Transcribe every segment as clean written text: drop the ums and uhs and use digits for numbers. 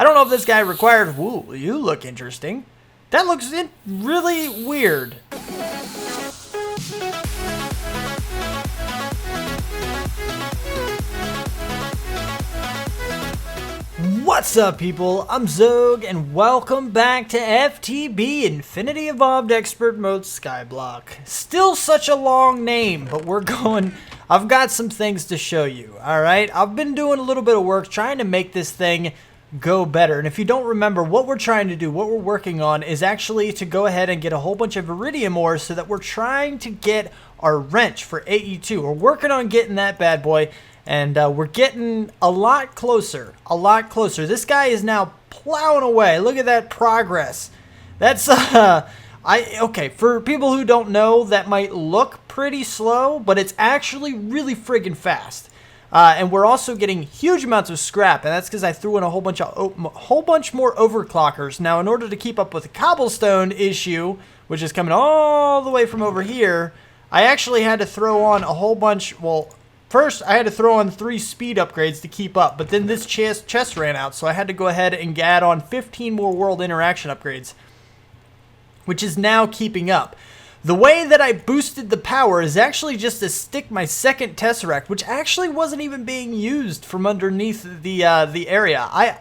I don't know if this guy required... Ooh, you look interesting. That looks really weird. What's up, people? I'm Xogue, and welcome back to FTB, Infinity Evolved Expert Mode Skyblock. Still such a long name, but we're going... I've got some things to show you, alright? I've been doing a little bit of work trying to make this thing go better. And if you don't remember, what we're trying to do, what we're working on, is actually to go ahead and get a whole bunch of iridium ore so that we're trying to get our wrench for AE2. We're working on getting that bad boy. And we're getting a lot closer, This guy is now plowing away. Look at that progress. That's, okay, for people who don't know, that might look pretty slow, but it's actually really friggin' fast. And we're also getting huge amounts of scrap, and that's because I threw in a whole bunch more overclockers. Now, in order to keep up with the cobblestone issue, which is coming all the way from over here, I actually had to throw on a whole bunch, well... First, I had to throw on 3 speed upgrades to keep up, but then this chest ran out, so I had to go ahead and add on 15 more world interaction upgrades, which is now keeping up. The way that I boosted the power is actually just to stick my second Tesseract, which actually wasn't even being used from underneath the area. I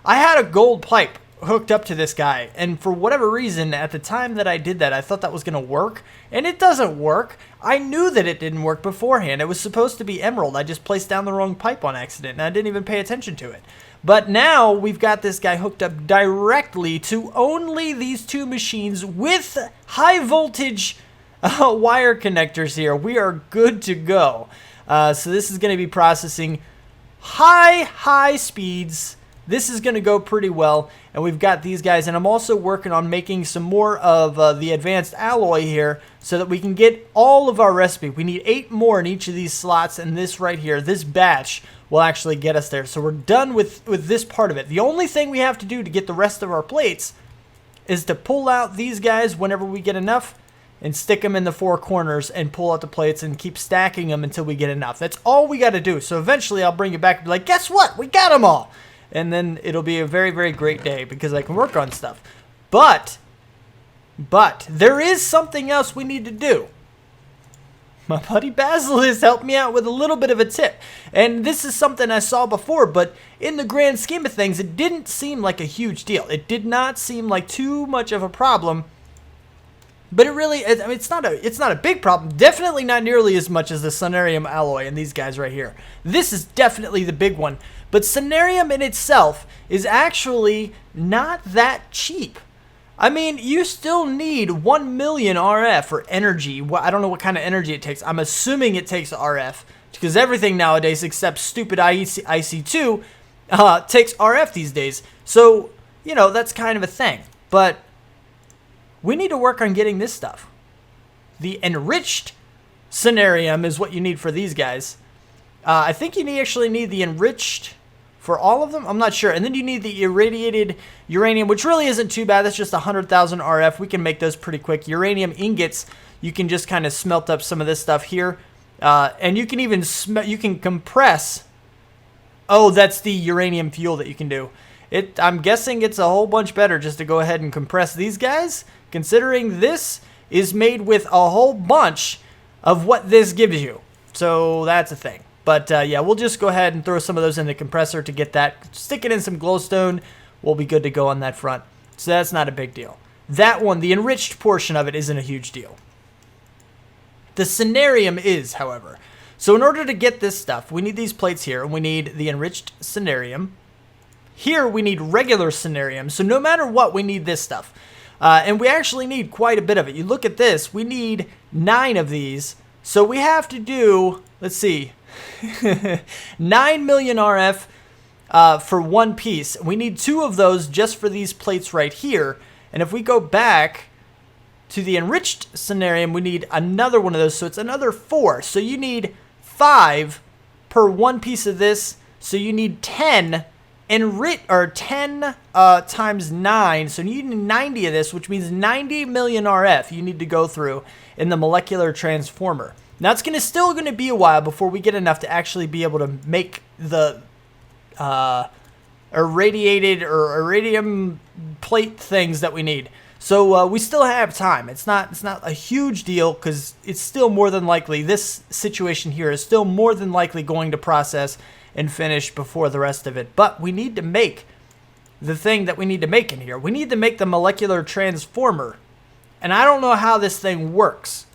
had a gold pipe hooked up to this guy, and for whatever reason, at the time that I did that, I thought that was going to work, and it doesn't work. I knew that it didn't work beforehand. It was supposed to be emerald. I just placed down the wrong pipe on accident, and I didn't even pay attention to it. But now we've got this guy hooked up directly to only these 2 machines with high voltage wire connectors here. We are good to go. So this is going to be processing high speeds. This is going to go pretty well, and we've got these guys, and I'm also working on making some more of the advanced alloy here so that we can get all of our recipe. We need 8 more in each of these slots, and this right here, this batch, will actually get us there. So we're done with this part of it. The only thing we have to do to get the rest of our plates is to pull out these guys whenever we get enough and stick them in the 4 corners and pull out the plates and keep stacking them until we get enough. That's all we got to do. So eventually I'll bring you back and be like, guess what? We got them all. And then it'll be a very, very great day because I can work on stuff. But there is something else we need to do. My buddy Basil has helped me out with a little bit of a tip. And this is something I saw before, but in the grand scheme of things, it didn't seem like a huge deal. It did not seem like too much of a problem. But it really, I mean, it's not a big problem. Definitely not nearly as much as the Sunarium alloy and these guys right here. This is definitely the big one. But Sunarium in itself is actually not that cheap. I mean, you still need 1 million RF for energy. Well, I don't know what kind of energy it takes. I'm assuming it takes RF because everything nowadays except stupid IC2 takes RF these days. So, you know, that's kind of a thing. But we need to work on getting this stuff. The enriched Sunarium is what you need for these guys. I think you actually need the enriched for all of them. I'm not sure. And then you need the irradiated uranium, which really isn't too bad. That's just 100,000 RF. We can make those pretty quick. Uranium ingots, you can just kind of smelt up some of this stuff here. And you can even you can compress. Oh, that's the uranium fuel that you can do. I'm guessing it's a whole bunch better just to go ahead and compress these guys, considering this is made with a whole bunch of what this gives you. So that's a thing. But yeah, we'll just go ahead and throw some of those in the compressor to get that. Stick it in some glowstone. We'll be good to go on that front. So that's not a big deal. That one, the enriched portion of it, isn't a huge deal. The Sunarium is, however. So in order to get this stuff, we need these plates here, and we need the enriched Sunarium. Here, we need regular Sunarium. So no matter what, we need this stuff. And we actually need quite a bit of it. You look at this, we need 9 of these. So we have to do, let's see, 9 million RF for 1 piece. We need 2 of those just for these plates right here. And if we go back to the enriched Sunarium, we need another one of those. So it's another 4. So you need 5 per 1 piece of this. So you need 10 10 times 9. So you need 90 of this, which means 90 million RF you need to go through in the molecular transformer. Now it's still going to be a while before we get enough to actually be able to make the irradiated or iridium plate things that we need. So we still have time. It's not a huge deal because it's still more than likely, this situation here is still more than likely going to process and finish before the rest of it. But we need to make the thing that we need to make in here. We need to make the molecular transformer. And I don't know how this thing works.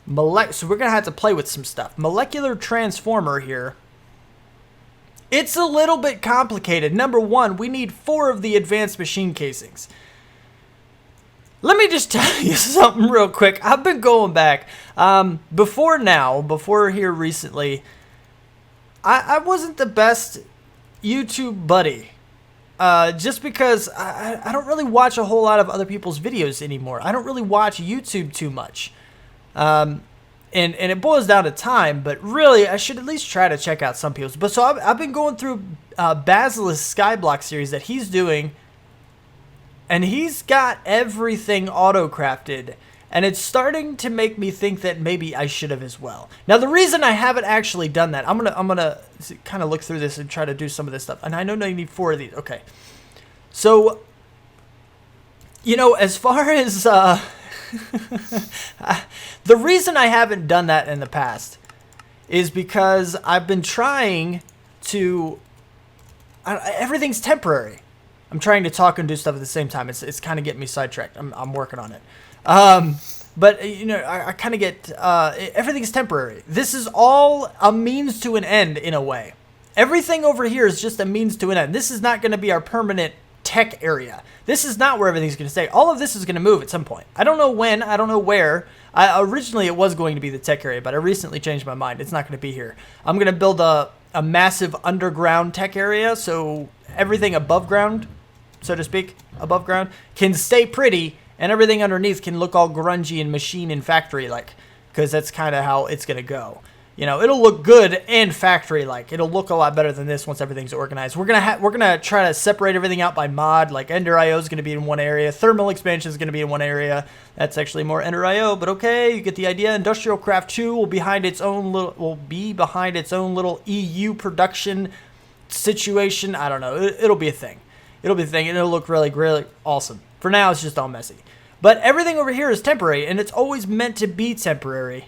So we're going to have to play with some stuff. Molecular transformer here. It's a little bit complicated. Number one, we need 4 of the advanced machine casings. Let me just tell you something real quick. I've been going back. Before here recently, I wasn't the best YouTube buddy. Just because I don't really watch a whole lot of other people's videos anymore. I don't really watch YouTube too much. And it boils down to time, but really I should at least try to check out some people's. But so I've been going through Basil's Skyblock series that he's doing, and he's got everything auto-crafted, and it's starting to make me think that maybe I should have as well. Now, the reason I haven't actually done that, I'm gonna kind of look through this and try to do some of this stuff. And I know you need 4 of these. Okay. So, you know, as far as the reason I haven't done that in the past is because I've been trying to. Everything's temporary. I'm trying to talk and do stuff at the same time. It's kind of getting me sidetracked. I'm working on it. But, you know, I kind of get, everything's temporary. This is all a means to an end in a way. Everything over here is just a means to an end. This is not going to be our permanent tech area. This is not where everything's going to stay. All of this is going to move at some point. I don't know when. I don't know where. Originally, it was going to be the tech area, but I recently changed my mind. It's not going to be here. I'm going to build a massive underground tech area, so everything above ground, so to speak, above ground, can stay pretty, and everything underneath can look all grungy and machine and factory-like, because that's kind of how it's going to go. You know, it'll look good and factory-like. It'll look a lot better than this once everything's organized. We're gonna try to separate everything out by mod. Like Ender IO is going to be in one area. Thermal expansion is going to be in one area. That's actually more Ender IO, but okay, you get the idea. Industrial Craft 2 will be behind its own little EU production situation. I don't know. It'll be a thing. It'll be a thing, and it'll look really, really awesome. For now, it's just all messy. But everything over here is temporary, and it's always meant to be temporary.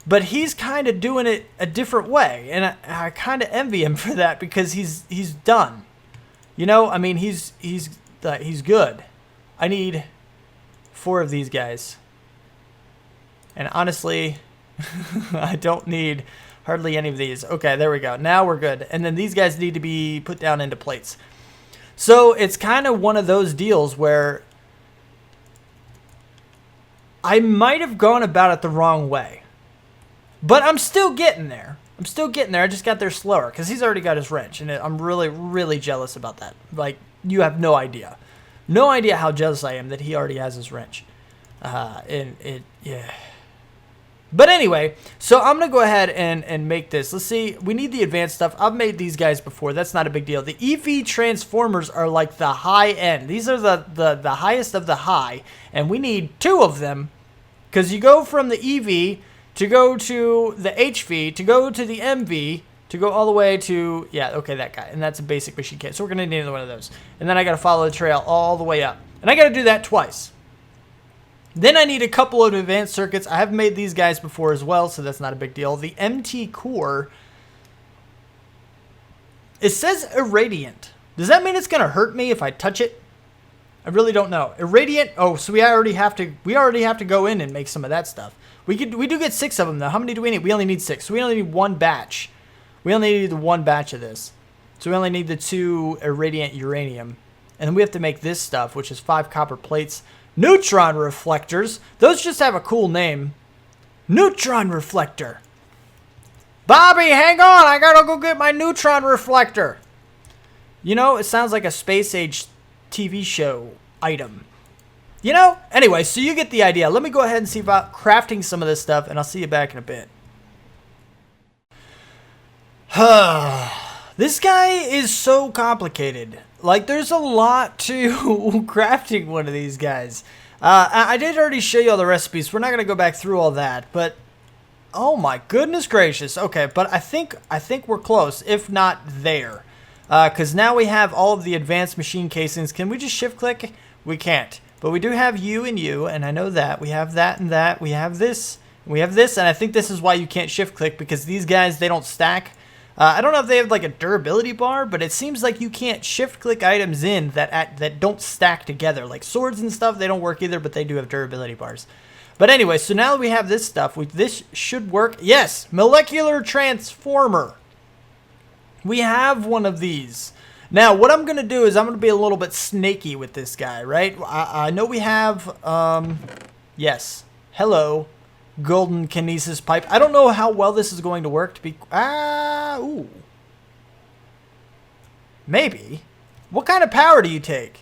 But he's kind of doing it a different way, and I kind of envy him for that because he's done. You know, I mean, he's good. I need 4 of these guys, and honestly, I don't need hardly any of these. Okay, there we go. Now we're good. And then these guys need to be put down into plates. So it's kind of one of those deals where I might have gone about it the wrong way. But I'm still getting there. I just got there slower because he's already got his wrench. And I'm really, really jealous about that. Like, you have no idea. No idea how jealous I am that he already has his wrench. Yeah. But anyway, so I'm going to go ahead and make this. Let's see. We need the advanced stuff. I've made these guys before. That's not a big deal. The EV transformers are like the high end. These are the highest of the high. And we need 2 of them. Because you go from the EV to go to the HV, to go to the MV, to go all the way to, yeah, okay, that guy. And that's a basic machine kit. So we're going to need another one of those. And then I got to follow the trail all the way up. And I got to do that twice. Then I need a couple of advanced circuits. I have made these guys before as well, so that's not a big deal. The MT core, it says irradiant. Does that mean it's going to hurt me if I touch it? I really don't know. Irradiant, oh, so we already have to go in and make some of that stuff. We do get 6 of them though. How many do we need? We only need 6. So we only need 1 batch. We only need the 1 batch of this. So we only need the 2 irradiant uranium. And then we have to make this stuff, which is 5 copper plates. Neutron reflectors. Those just have a cool name. Neutron reflector. Bobby, hang on. I gotta go get my neutron reflector. You know, it sounds like a space age TV show item. You know? Anyway, so you get the idea. Let me go ahead and see about crafting some of this stuff, and I'll see you back in a bit. This guy is so complicated. Like, there's a lot to crafting one of these guys. I did already show you all the recipes. We're not going to go back through all that, but oh my goodness gracious. Okay, but I think we're close, if not there. Because now we have all of the advanced machine casings. Can we just shift click? We can't. But we do have you and you, and I know that. We have that and that. We have this. We have this, and I think this is why you can't shift click, because these guys, they don't stack. I don't know if they have like a durability bar, but it seems like you can't shift click items in that don't stack together. Like swords and stuff, they don't work either, but they do have durability bars. But anyway, so now that we have this stuff, this should work. Yes, molecular transformer. We have one of these. Now, what I'm going to do is I'm going to be a little bit snaky with this guy, right? I know we have, yes, hello, golden kinesis pipe. I don't know how well this is going to work to be, ooh. Maybe. What kind of power do you take?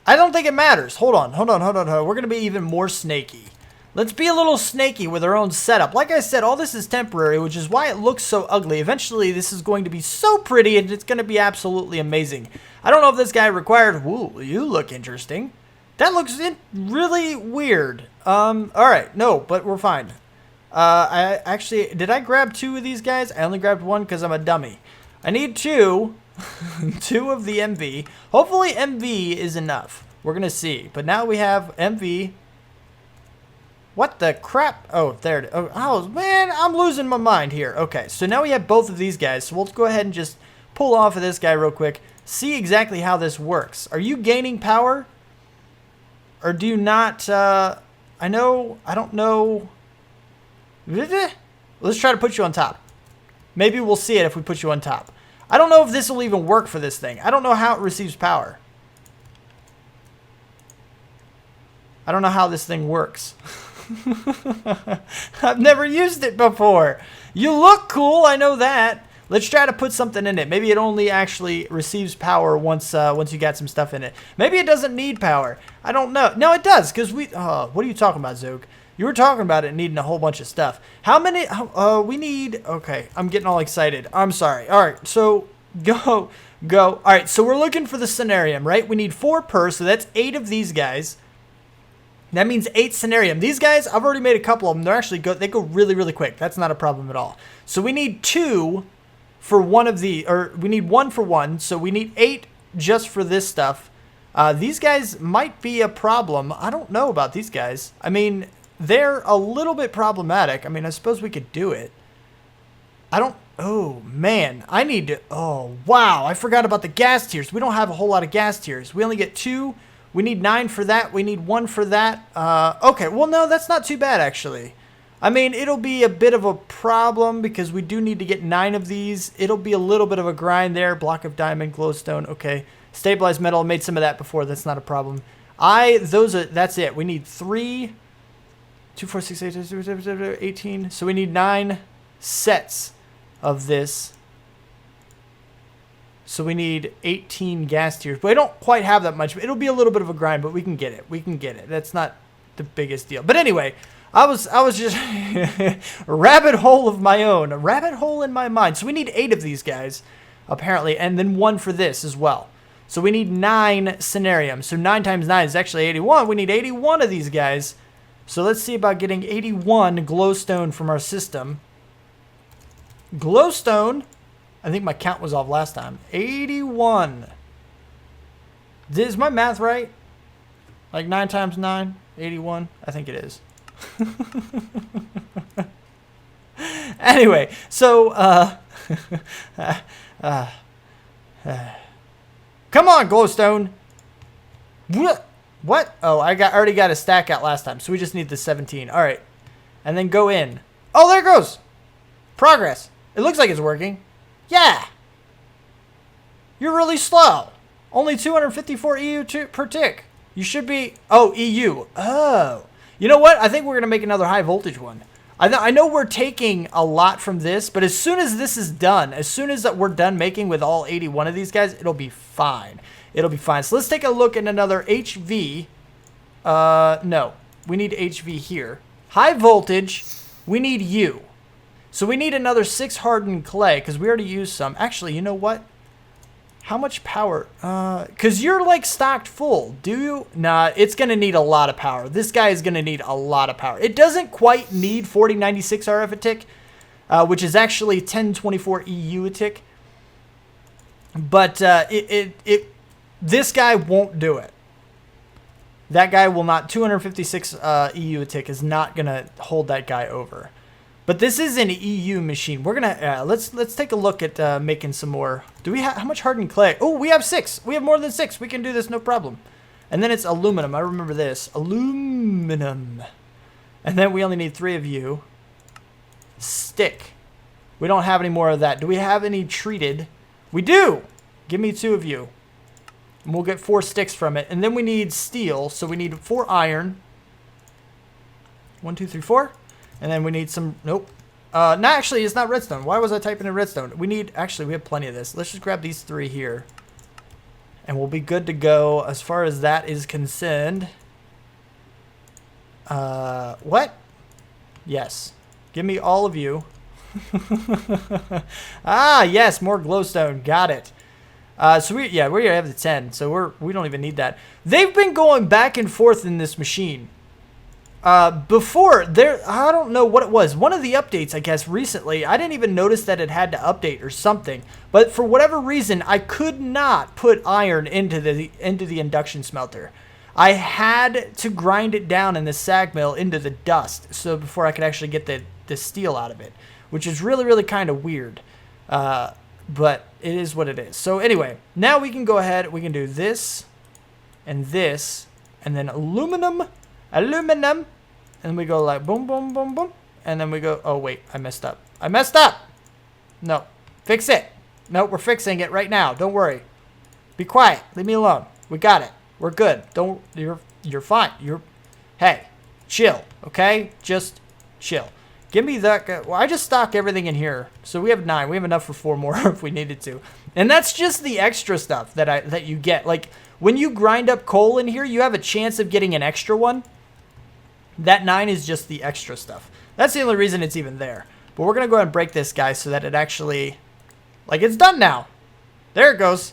I don't think it matters. Hold on. We're going to be even more snaky. Let's be a little snaky with our own setup. Like I said, all this is temporary, which is why it looks so ugly. Eventually, this is going to be so pretty, and it's going to be absolutely amazing. I don't know if this guy required... Ooh, you look interesting. That looks really weird. All right. No, but we're fine. I actually... Did I grab 2 of these guys? I only grabbed 1 because I'm a dummy. I need 2. 2 of the MV. Hopefully, MV is enough. We're going to see. But now we have MV... What the crap? Oh, there it is. Oh, man, I'm losing my mind here. Okay, so now we have both of these guys. So we'll go ahead and just pull off of this guy real quick. See exactly how this works. Are you gaining power? Or do you not? I don't know. Let's try to put you on top. Maybe we'll see it if we put you on top. I don't know if this will even work for this thing. I don't know how it receives power. I don't know how this thing works. I've never used it before. You look cool, I know that. Let's try to put something in it. Maybe it only actually receives power once you got some stuff in it. Maybe it doesn't need power. I don't know. No, it does, because we... what are you talking about, Xogue? You were talking about it needing a whole bunch of stuff. How many... we need... Okay, I'm getting all excited. I'm sorry. All right, so go. All right, so we're looking for the scenarium, right? We need 4 per, so that's 8 of these guys. That means 8 scenarium. These guys, I've already made a couple of them. They're actually good. They go really, really quick. That's not a problem at all. So we need 2 for one of the, or we need 1 for 1. So we need 8 just for this stuff. These guys might be a problem. I don't know about these guys. I mean, they're a little bit problematic. I mean, I suppose we could do it. I don't, oh man, I need to, oh wow. I forgot about the gas tiers. We don't have a whole lot of gas tiers. We only get 2. We need 9 for that. We need 1 for that. Okay, well, no, that's not too bad, actually. I mean, it'll be a bit of a problem because we do need to get 9 of these. It'll be a little bit of a grind there. Block of diamond, glowstone. Okay. Stabilized metal. I made some of that before. That's not a problem. That's it. We need 3, 2, 4, 6, 8, 18. So we need 9 sets of this. So we need 18 gas tiers. But I don't quite have that much. It'll be a little bit of a grind, but we can get it. We can get it. That's not the biggest deal. But anyway, I was just a rabbit hole of my own. A rabbit hole in my mind. So we need 8 of these guys, apparently. And then 1 for this as well. So we need 9 scenariums. So 9 times 9 is actually 81. We need 81 of these guys. So let's see about getting 81 glowstone from our system. Glowstone... I think my count was off last time. 81. Is my math right? Like 9 times 9? 81? I think it is. Anyway, so, come on, glowstone. What? Oh, I already got a stack out last time, so we just need the 17. All right. And then go in. Oh, there it goes. Progress. It looks like it's working. Yeah. You're really slow. Only 254 EU per tick. You should be... Oh, EU. Oh. You know what? I think we're going to make another high voltage one. I know we're taking a lot from this, but as soon as this is done, as soon as we're done making with all 81 of these guys, it'll be fine. It'll be fine. So let's take a look at another HV. No. We need HV here. High voltage. We need U. So we need another 6 hardened clay because we already used some. Actually, you know what? How much power? Because you're like stocked full. Do you? Nah, it's going to need a lot of power. This guy is going to need a lot of power. It doesn't quite need 4096 RF a tick, which is actually 1024 EU a tick. But this guy won't do it. That guy will not. 256 EU a tick is not gonna hold that guy over. But this is an EU machine. We're gonna let's take a look at making some more. Do we have how much hardened clay? Oh, we have 6. We have more than 6. We can do this no problem. And then it's aluminum. I remember this aluminum. And then we only need 3 of you. Stick. We don't have any more of that. Do we have any treated? We do. Give me 2 of you. And we'll get 4 sticks from it. And then we need steel. So we need 4 iron. 1, 2, 3, 4. And then we need some... Nope. No, actually, it's not redstone. Why was I typing in redstone? We need... Actually, we have plenty of this. Let's just grab these 3 here. And we'll be good to go as far as that is concerned. What? Yes. Give me all of you. Ah, yes, more glowstone. Got it. So we have the 10. So we don't even need that. They've been going back and forth in this machine. Before there, I don't know what it was. One of the updates, I guess, recently, I didn't even notice that it had to update or something. But for whatever reason, I could not put iron into the induction smelter. I had to grind it down in the sag mill into the dust, so before I could actually get the steel out of it, which is really, really kind of weird. But it is what it is. So anyway, now we can go ahead. We can do this, and then aluminum. And we go like boom, boom, boom, boom. And then we go, oh, wait, I messed up. No, fix it. No, we're fixing it right now. Don't worry. Be quiet. Leave me alone. We got it. We're good. You're fine. Hey, chill, okay? Just chill. Give me that. Well, I just stock everything in here. So we have 9. We have enough for 4 more if we needed to. And that's just the extra stuff that you get. Like, when you grind up coal in here, you have a chance of getting an extra one. That 9 is just the extra stuff. That's the only reason it's even there. But we're going to go ahead and break this guy so that it actually... Like, it's done now. There it goes.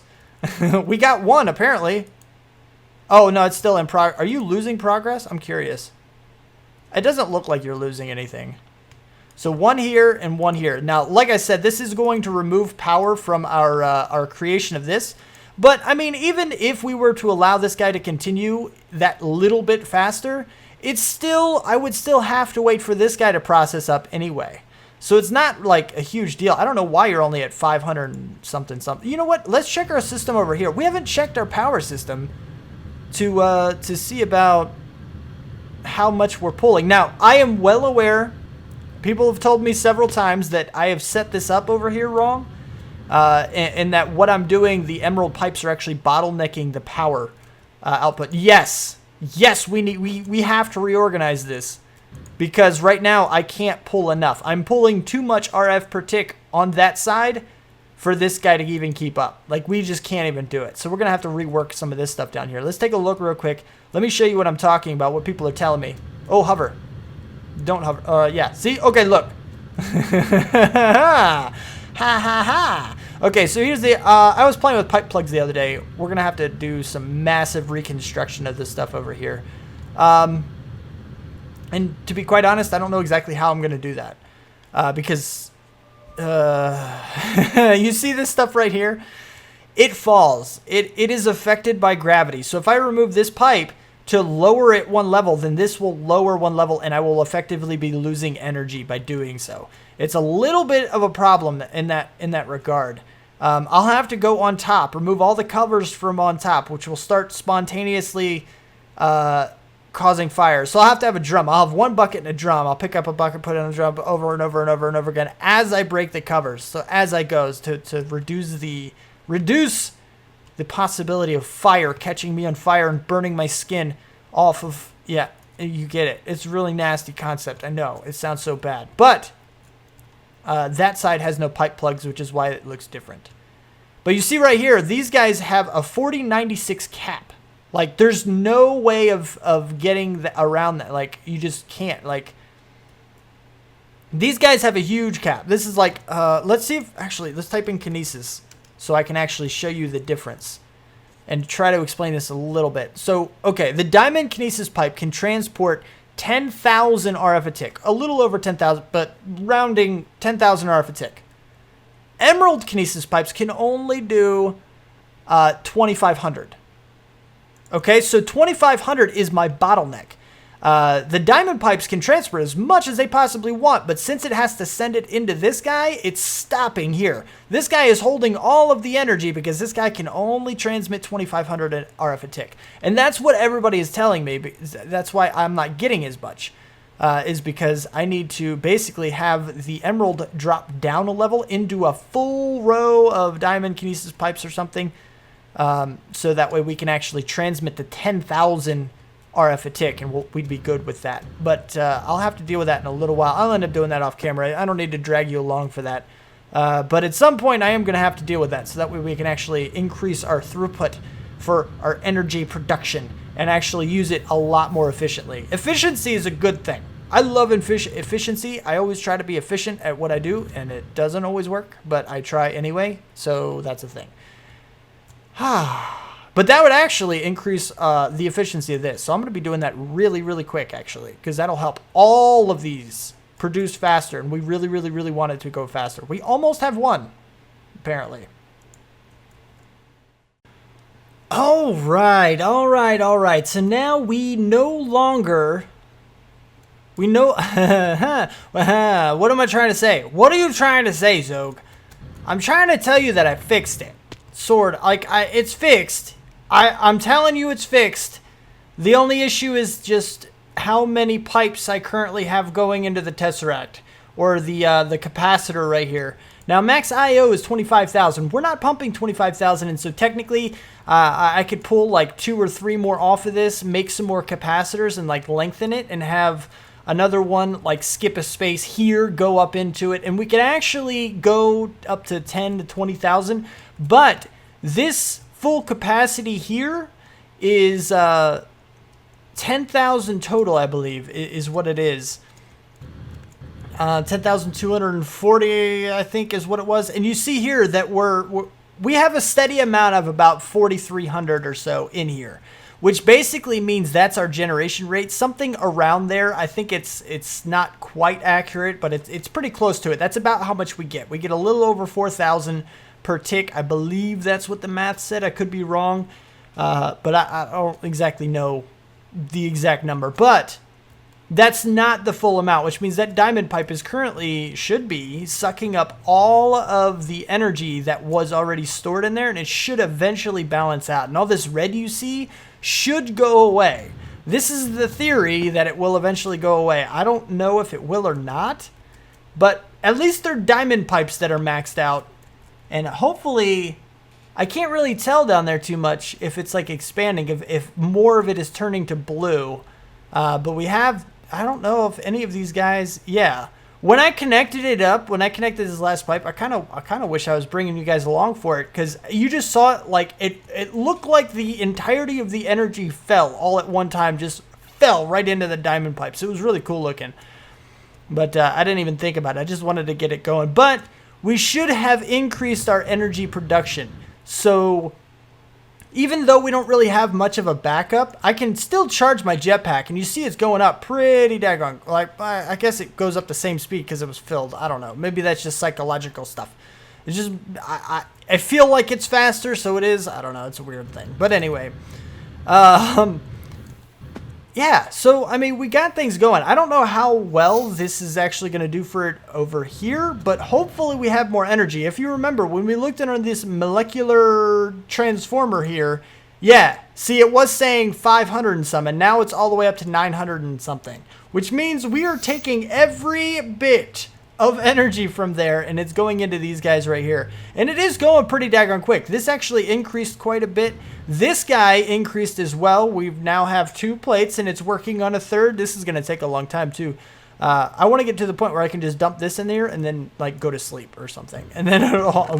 We got 1, apparently. Oh, no, it's still in progress. Are you losing progress? I'm curious. It doesn't look like you're losing anything. So 1 here and 1 here. Now, like I said, this is going to remove power from our creation of this. But, I mean, even if we were to allow this guy to continue that little bit faster, it's still, I would still have to wait for this guy to process up anyway. So it's not like a huge deal. I don't know why you're only at 500 and something. You know what? Let's check our system over here. We haven't checked our power system to see about how much we're pulling. Now, I am well aware, people have told me several times that I have set this up over here wrong. And that what I'm doing, the emerald pipes are actually bottlenecking the power output. Yes, we have to reorganize this because right now I can't pull enough. I'm pulling too much RF per tick on that side for this guy to even keep up. Like, we just can't even do it. So we're gonna have to rework some of this stuff down here. Let's take a look real quick. Let me show you what I'm talking about, what people are telling me. Oh, hover. Don't hover. Yeah, see? Okay, look. Ha ha ha. Okay, so here's the, I was playing with pipe plugs the other day. We're going to have to do some massive reconstruction of this stuff over here. And to be quite honest, I don't know exactly how I'm going to do that. Because, you see this stuff right here? It falls. It is affected by gravity. So if I remove this pipe to lower it 1 level, then this will lower 1 level and I will effectively be losing energy by doing so. It's a little bit of a problem in that regard. I'll have to go on top, remove all the covers from on top, which will start spontaneously causing fire. So I'll have to have a drum. I'll have 1 bucket and a drum. I'll pick up a bucket, put it in a drum over and over and over and over again as I break the covers. So as I go to reduce the possibility of fire catching me on fire and burning my skin off of, yeah, you get it. It's a really nasty concept. I know it sounds so bad, but that side has no pipe plugs, which is why it looks different. But you see right here, these guys have a 4096 cap. Like, there's no way of getting around that. Like, you just can't. Like, these guys have a huge cap. This is like, let's see if, actually, let's type in kinesis so I can actually show you the difference and try to explain this a little bit. So, okay, the diamond kinesis pipe can transport 10,000 RF a tick. A little over 10,000, but rounding 10,000 RF a tick. Emerald kinesis pipes can only do 2,500. Okay, so 2,500 is my bottleneck. The diamond pipes can transfer as much as they possibly want, but since it has to send it into this guy, it's stopping here. This guy is holding all of the energy because this guy can only transmit 2,500 RF a tick. And that's what everybody is telling me. That's why I'm not getting as much, is because I need to basically have the emerald drop down a level into a full row of diamond kinesis pipes or something, so that way we can actually transmit the 10,000 RF a tick, and we'd be good with that. But I'll have to deal with that in a little while. I'll end up doing that off camera. I don't need to drag you along for that. But at some point, I am going to have to deal with that, so that way we can actually increase our throughput for our energy production and actually use it a lot more efficiently. Efficiency is a good thing. I love efficiency. I always try to be efficient at what I do, and it doesn't always work, but I try anyway, so that's a thing. But that would actually increase the efficiency of this. So I'm going to be doing that really, really quick, actually, because that'll help all of these produce faster. And we really, really, really want it to go faster. We almost have one, apparently. All right, all right, all right. So now we no longer... We know... What am I trying to say? What are you trying to say, Xogue? I'm trying to tell you that I fixed it. Sort of. Like, it's fixed. I'm telling you it's fixed. The only issue is just how many pipes I currently have going into the Tesseract, or the capacitor right here. Now, max IO is 25,000. We're not pumping 25,000, and so technically I could pull like 2 or 3 more off of this, make some more capacitors, and like lengthen it, and have another one like skip a space here, go up into it, and we could actually go up to 10 to 20,000. But this full capacity here is 10,000 total, I believe, is what it is. 10,240, I think, is what it was. And you see here that we have a steady amount of about 4,300 or so in here, which basically means that's our generation rate, something around there. I think it's not quite accurate, but it's pretty close to it. That's about how much we get. We get a little over 4,000 per tick. I believe that's what the math said. I could be wrong, but I don't exactly know the exact number. But that's not the full amount, which means that diamond pipe is should be sucking up all of the energy that was already stored in there, and it should eventually balance out. And all this red you see should go away. This is the theory that it will eventually go away. I don't know if it will or not, but at least they're diamond pipes that are maxed out. And hopefully, I can't really tell down there too much if it's like expanding, if more of it is turning to blue. But we have, I don't know if any of these guys, yeah. When I connected it up, when I connected this last pipe, I kind of wish I was bringing you guys along for it, because you just saw it, like, it looked like the entirety of the energy fell all at one time, just fell right into the diamond pipes. It was really cool looking. But I didn't even think about it. I just wanted to get it going. But we should have increased our energy production. So even though we don't really have much of a backup, I can still charge my jetpack. And you see it's going up pretty daggone. Like, I guess it goes up the same speed because it was filled. I don't know. Maybe that's just psychological stuff. It's just, I feel like it's faster, so it is. I don't know. It's a weird thing. But anyway. Yeah, so, I mean, we got things going. I don't know how well this is actually going to do for it over here, but hopefully we have more energy. If you remember, when we looked at this molecular transformer here, yeah, see, it was saying 500 and some, and now it's all the way up to 900 and something, which means we are taking every bit of energy from there, and it's going into these guys right here. And it is going pretty daggone quick. This actually increased quite a bit. This guy increased as well. We now have 2 plates, and it's working on a 3rd. This is going to take a long time, too. I want to get to the point where I can just dump this in there and then, like, go to sleep or something. And then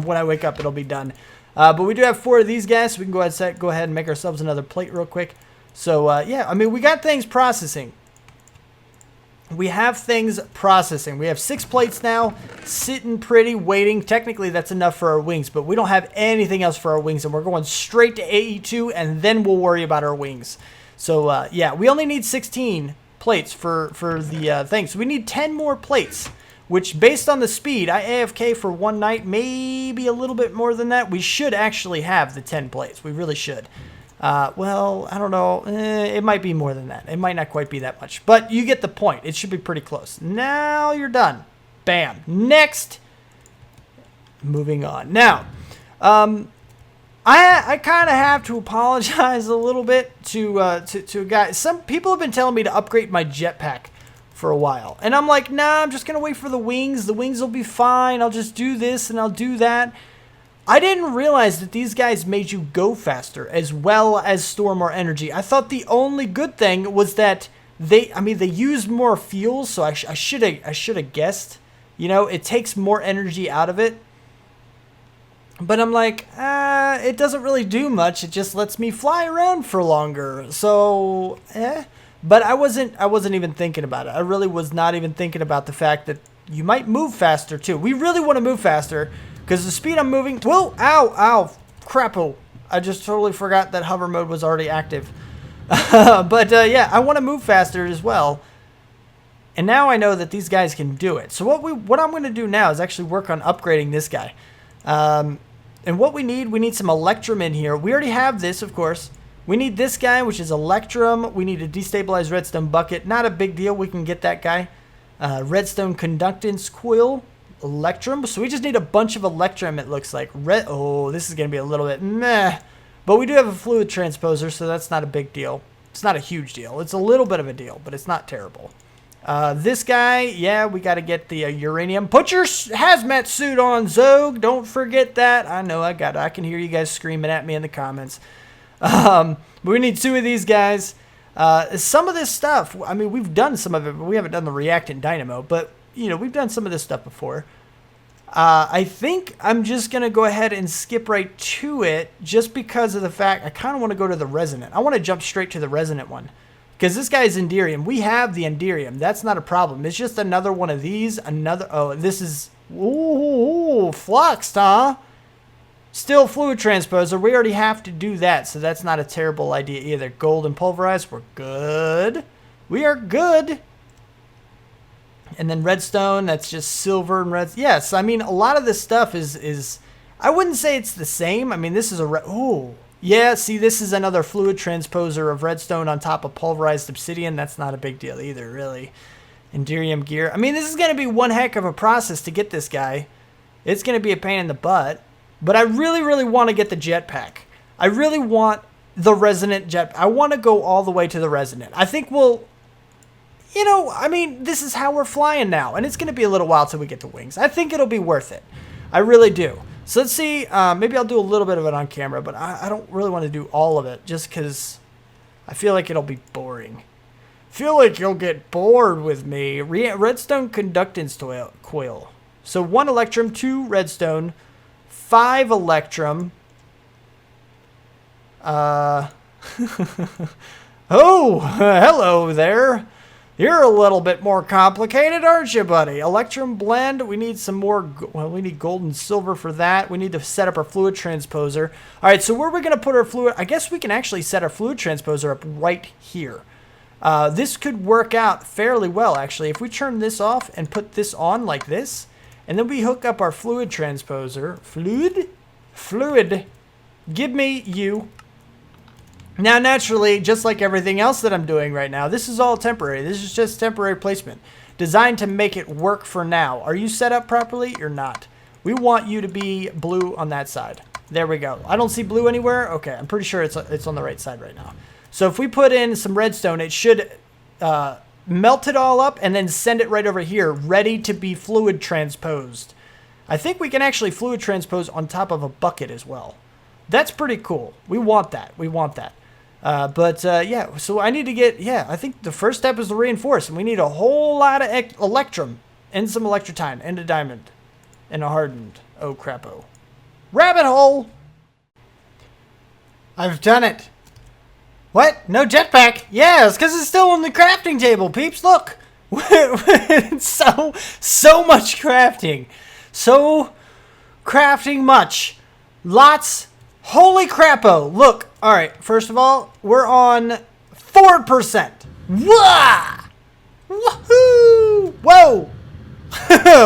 when I wake up, it'll be done. But we do have 4 of these guys, so we can go ahead and make ourselves another plate real quick. So, yeah, I mean, we got things processing. We have things processing. We have 6 plates now, sitting pretty, waiting. Technically, that's enough for our wings, but we don't have anything else for our wings, and we're going straight to AE2, and then we'll worry about our wings. So, yeah, we only need 16 plates for the thing. So we need 10 more plates, which based on the speed, I AFK for one night, maybe a little bit more than that. We should actually have the 10 plays. We really should. Well, I don't know. It might be more than that. It might not quite be that much. But you get the point. It should be pretty close. Now you're done. Bam. Next. Moving on. Now, I kind of have to apologize a little bit to a guy. Some people have been telling me to upgrade my jetpack for a while. And I'm like, nah, I'm just going to wait for the wings. The wings will be fine. I'll just do this and I'll do that. I didn't realize that these guys made you go faster as well as store more energy. I thought the only good thing was that they use more fuel, so I should have guessed. You know, it takes more energy out of it. But I'm like, it doesn't really do much. It just lets me fly around for longer. So, But I wasn't even thinking about it. I really was not even thinking about the fact that you might move faster too. We really want to move faster because the speed I'm moving. Whoa! Ow! Crappo! I just totally forgot that hover mode was already active. But yeah, I want to move faster as well. And now I know that these guys can do it. So what I'm going to do now is actually work on upgrading this guy. And what we need some Electrum in here. We already have this, of course. We need this guy, which is Electrum. We need a destabilized redstone bucket. Not a big deal. We can get that guy. Redstone conductance coil. Electrum. So we just need a bunch of Electrum, it looks like. Oh, this is going to be a little bit meh. But we do have a fluid transposer, so that's not a big deal. It's not a huge deal. It's a little bit of a deal, but it's not terrible. This guy, yeah, we got to get the uranium. Put your hazmat suit on, Xogue. Don't forget that. I know I got it. I can hear you guys screaming at me in the comments. But we need 2 of these guys. Some of this stuff, I mean, we've done some of it, but we haven't done the reactant dynamo. But, you know, we've done some of this stuff before. I think I'm just going to go ahead and skip right to it just because of the fact I kind of want to go to the resonant. I want to jump straight to the resonant one. Because this guy is Enderium. We have the Enderium. That's not a problem. It's just another one of these. Oh, this is... Ooh, Flux, huh? Still fluid transposer. We already have to do that, so that's not a terrible idea either. Gold and pulverized. We're good. We are good. And then redstone. That's just silver and red. Yes, I mean, a lot of this stuff is... I wouldn't say it's the same. I mean, this is a... Ooh. Yeah, see, this is another fluid transposer of redstone on top of pulverized obsidian. That's not a big deal either, really. Enderium gear. I mean, this is going to be one heck of a process to get this guy. It's going to be a pain in the butt. But I really, really want to get the jetpack. I really want the resonant jet. I want to go all the way to the resonant. I think we'll... You know, I mean, this is how we're flying now. And it's going to be a little while till we get the wings. I think it'll be worth it. I really do. So let's see, maybe I'll do a little bit of it on camera, but I don't really want to do all of it just because I feel like it'll be boring. Feel like you'll get bored with me. Redstone conductance coil. So 1 Electrum, 2 redstone, 5 Electrum. Oh, hello there. You're a little bit more complicated, aren't you, buddy? Electrum blend. We need some more. Well, we need gold and silver for that. We need to set up our fluid transposer. All right, so where are we going to put our fluid? I guess we can actually set our fluid transposer up right here. This could work out fairly well, actually. If we turn this off and put this on like this, and then we hook up our fluid transposer. Fluid. Give me you. Now, naturally, just like everything else that I'm doing right now, this is all temporary. This is just temporary placement designed to make it work for now. Are you set up properly? You're not. We want you to be blue on that side. There we go. I don't see blue anywhere. Okay, I'm pretty sure it's on the right side right now. So if we put in some redstone, it should melt it all up and then send it right over here, ready to be fluid transposed. I think we can actually fluid transpose on top of a bucket as well. That's pretty cool. We want that. We want that. Yeah, so I need to get, I think the first step is to reinforce, and we need a whole lot of Electrum, and some Electrotine, and a diamond, and a hardened, oh crapo. Rabbit hole! I've done it. What? No jetpack? Yeah, it's because it's still on the crafting table, peeps, look! so much crafting. So crafting much. Lots. Holy crapo! Look, all right. First of all, we're on 4%. Wah! Woohoo! Whoa!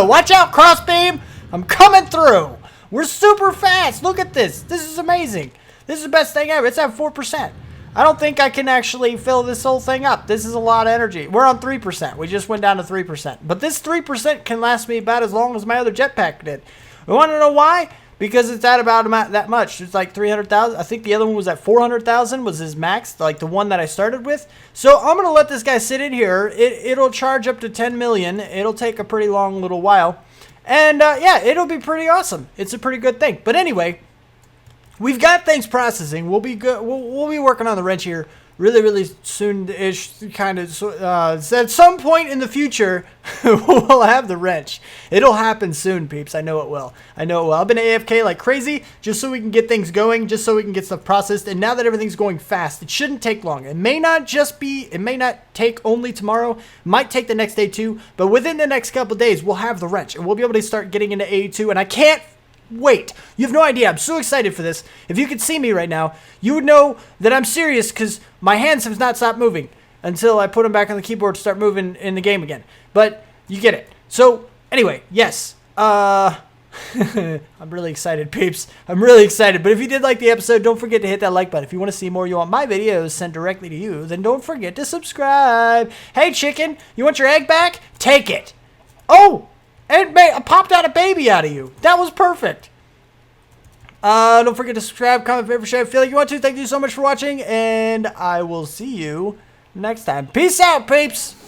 Watch out, Crossbeam. I'm coming through. We're super fast. Look at this. This is amazing. This is the best thing ever. It's at 4%. I don't think I can actually fill this whole thing up. This is a lot of energy. We're on 3%. We just went down to 3%. But this 3% can last me about as long as my other jetpack did. You want to know why? Because it's at about that much. It's like 300,000. I think the other one was at 400,000 was his max, like the one that I started with. So I'm going to let this guy sit in here. It'll charge up to 10 million. It'll take a pretty long little while. And yeah, it'll be pretty awesome. It's a pretty good thing. But anyway, we've got things processing. We'll be good. We'll be working on the wrench here really soon-ish, kind of. So at some point in the future, we'll have the wrench. It'll happen soon, peeps. I know it will. I know it will. I've been AFK like crazy just so we can get things going, just so we can get stuff processed. And now that everything's going fast, it shouldn't take long. It may not take only tomorrow. It might take the next day too. But within the next couple days, we'll have the wrench. And we'll be able to start getting into A2. And I can't wait. You have no idea. I'm so excited for this. If you could see me right now, you would know that I'm serious because my hands have not stopped moving until I put them back on the keyboard to start moving in the game again. But you get it. So anyway, yes. I'm really excited, peeps. I'm really excited. But if you did like the episode, don't forget to hit that like button. If you want to see more, you want my videos sent directly to you, then don't forget to subscribe. Hey, chicken, you want your egg back? Take it. Oh! And I popped out a baby out of you. That was perfect. Don't forget to subscribe, comment, favorite, share, feel like you want to. Thank you so much for watching, and I will see you next time. Peace out, peeps.